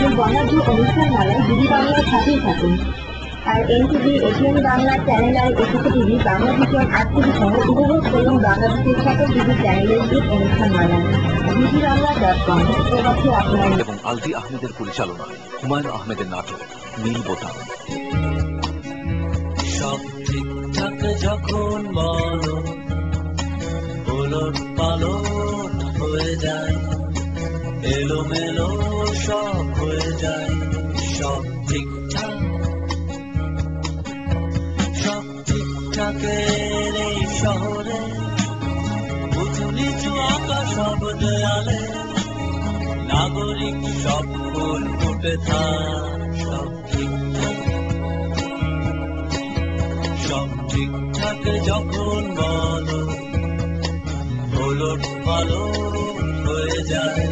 এই বর্ণাঢ্য অনুষ্ঠান মালায় বিডি বাংলার সাথেই থাকুন। আর এনটিভি, এটিএন বাংলা চ্যানেল আর একুশে টিভি, বাংলা ভিশন, আর টিভি সহ উপভোগ করুন বাংলাদেশের সকল টিভি চ্যানেলের এই অনুষ্ঠান মালা। বিডিবাংলা.com প্রবাসী আপনার এবং আলভি আহমেদের পরিচালনায় হুমায়ুন আহমেদের নাটক নীল বোতাম। সব ঠিকঠাক যখন বলো ওলট পালট হয়ে যায়, এলোমেলো সব হয়ে যায়। সব ঠিকঠাক, সব ঠিকঠাকের এই শহরে উঁচু নিচু আঁকা সব দেয়ালে নাগরিক সব ফুল ফুটে থাক। সব ঠিকঠাক, সব ঠিকঠাক যখন বলো ওলট পালট হয়ে যায়।